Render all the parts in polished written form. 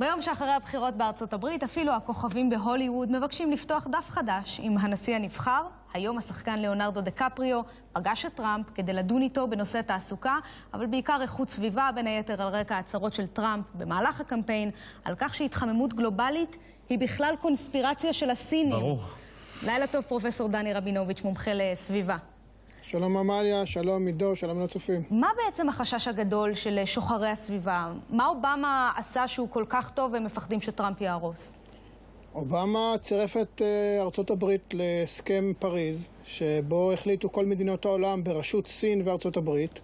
ביום שאחרי הבחירות בארצות הברית, אפילו הכוכבים בהוליווד מבקשים לפתוח דף חדש עם הנשיא הנבחר. היום השחקן ליאונרדו דיקפריו פגש את טראמפ כדי לדון איתו בנושא תעסוקה, אבל בעיקר איכות סביבה, בין היתר על רקע ההצהרות של טראמפ במהלך הקמפיין, על כך שהתחממות גלובלית היא בכלל קונספירציה של הסינים. ברור. לילה טוב, פרופסור דני רבינוביץ', מומחה לסביבה. שלום עמליה, שלום עידו, שלום לצופים. מה בעצם החשש הגדול של שוחרי הסביבה? מה אובמה עשה שהוא כל כך טוב והם מפחדים שטראמפ יהרוס? אובמה צירף את ארצות הברית להסכם פריז, שבו החליטו כל מדינות העולם בראשות סין וארצות הברית,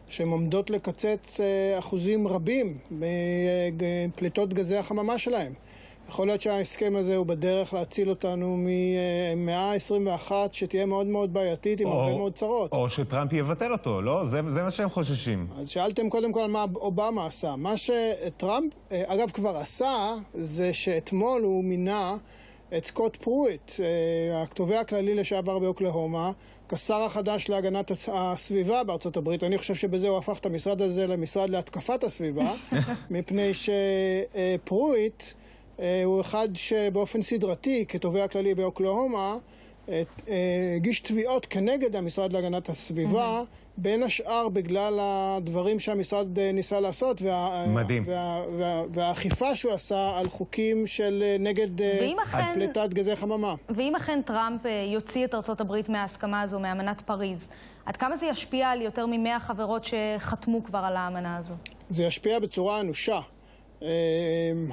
שהן עומדות לקצץ אחוזים רבים מפליטות גזי החממה שלהם. יכול להיות שההסכם הזה הוא בדרך להציל אותנו ממאה ה-21 שתהיה מאוד מאוד בעייתית עם הרבה מאוד צרות. או שטראמפ יבטל אותו, לא? זה מה שהם חוששים. אז שאלתם קודם כל מה אובמה עשה. מה שטראמפ, אגב, כבר עשה, זה שאתמול הוא מינה את סקוט פרויט, התובע הכללי לשעבר באוקלהומה, כשר החדש להגנת הסביבה בארצות הברית. אני חושב שבזה הוא הפך את המשרד הזה למשרד להתקפת הסביבה, מפני שפרויט הוא אחד שבאופן סדרתי, כתובע כללי באוקלהומה, הגיש תביעות כנגד המשרד להגנת הסביבה, בין השאר בגלל הדברים שהמשרד ניסה לעשות, והאכיפה שהוא עשה על חוקים של נגד פליטת גזי חממה. ואם אכן טראמפ יוציא את ארצות הברית מההסכמה הזו, מאמנת פריז, עד כמה זה ישפיע על יותר מ-100 חברות שחתמו כבר על האמנה הזו? זה ישפיע בצורה אנושה.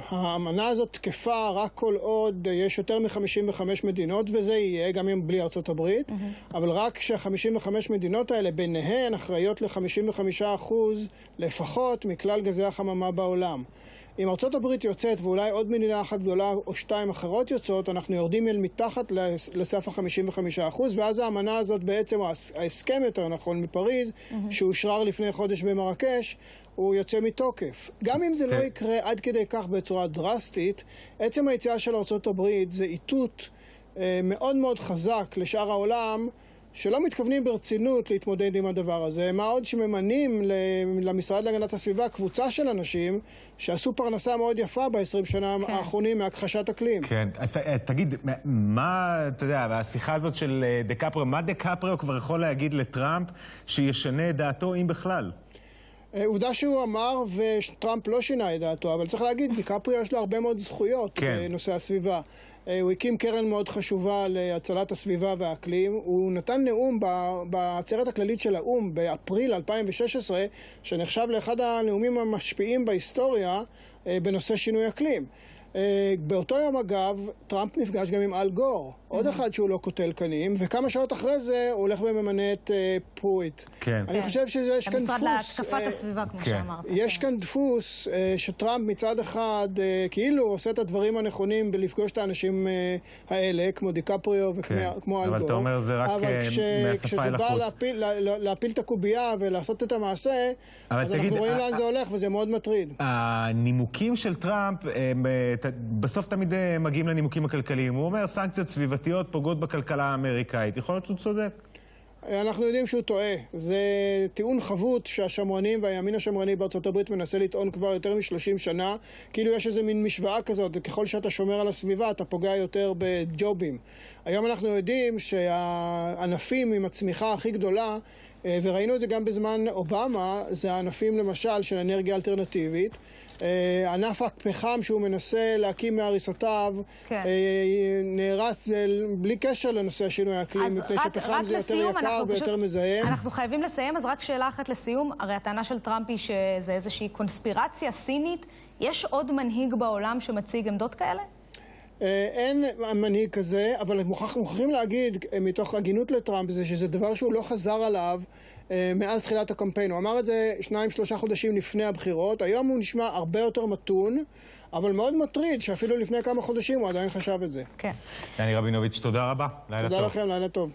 האמנה הזאת תקפה רק כל עוד יש יותר מ-55 מדינות, וזה יהיה גם אם בלי ארצות הברית, אבל רק ש-55 מדינות האלה ביניהן אחראיות ל-55% לפחות מכלל גזי החממה בעולם. אם ארצות הברית יוצאת ואולי עוד מדינה אחת גדולה או שתיים אחרות יוצאות, אנחנו יורדים אל מתחת לסף ה-55%, ואז האמנה הזאת בעצם, ההסכם יותר נכון מפריז, שאושרר לפני חודש במרקש, הוא יוצא מתוקף. גם אם זה לא יקרה עד כדי כך בצורה דרסטית, עצם היציאה של ארצות הברית זה איתות מאוד מאוד חזק לשאר העולם, שלא מתכוונים ברצינות להתמודד עם הדבר הזה. מה עוד שממנים למשרד להגנת הסביבה קבוצה של אנשים שעשו פרנסה מאוד יפה ב-20 שנה האחרונים מהכחשת אקלים. כן, אז תגיד, מה, אתה יודע, השיחה הזאת של דיקפריו, מה דיקפריו כבר יכול להגיד לטראמפ שישנה את דעתו, אם בכלל? עובדה שהוא אמר וטראמפ לא שינה את דעתו, אבל צריך להגיד, דיקפריו יש לו הרבה מאוד זכויות בנושא הסביבה. הוא הקים קרן מאוד חשובה להצלת הסביבה והאקלים. הוא נתן נאום בעצרת הכללית של האו"ם באפריל 2016, שנחשב לאחד הנאומים המשפיעים בהיסטוריה בנושא שינוי אקלים. באותו יום אגב, טראמפ נפגש גם עם אל גור, עוד אחד שהוא לא קוטל קנים, וכמה שעות אחרי זה הוא הולך וממנה את פרויט. אני חושב שיש כאן דפוס... המשרד להתקפת הסביבה, כמו שאמרת. יש כאן דפוס שטראמפ מצד אחד כאילו עושה את הדברים הנכונים בלפגוש את האנשים האלה, כמו דיקפריו וכמו אל גור. אבל אתה אומר זה רק מהשפה אל החוץ. כשזה בא להפיל את הקובייה ולעשות את המעשה, אז אנחנו רואים לאן זה הולך וזה מאוד מטריד. הנימוקים של טראמפ בסוף תמיד מגיעים לנימוקים הכלכליים. הוא אומר, סנקציות סביבתיות פוגעות בכלכלה האמריקאית. יכול להיות שהוא צודק? אנחנו יודעים שהוא טועה. זה טיעון חבוט שהשמרנים והימין השמרני בארצות הברית מנסה לטעון כבר יותר מ-30 שנה. כאילו יש איזו מין משוואה כזאת, וככל שאתה שומר על הסביבה, אתה פוגע יותר בג'ובים. היום אנחנו יודעים שהענפים עם הצמיחה הכי גדולה, וראינו את זה גם בזמן אובמה, זה הענפים למשל של אנרגיה אלטרנטיבית. ענף הפחם שהוא מנסה להקים מהריסותיו נהרס בלי קשר לנושא השינוי האקלים, מפני שפחם זה יותר יקר ויותר מזהם. אנחנו חייבים לסיים, אז רק שאלה אחת לסיום. הרי הטענה של טראמפ היא שזה איזושהי קונספירציה סינית. יש עוד מנהיג בעולם שמציג עמדות כאלה? אין מנהיג כזה, אבל מוכרחים להגיד מתוך הגינות לטראמפ זה שזה דבר שהוא לא חזר עליו מאז תחילת הקמפיין. הוא אמר את זה 2-3 חודשים לפני הבחירות. היום הוא נשמע הרבה יותר מתון, אבל מאוד מטריד שאפילו לפני כמה חודשים הוא עדיין חשב את זה. דני רבינוביץ', תודה רבה. לילה טוב. תודה לכם, לילה טוב.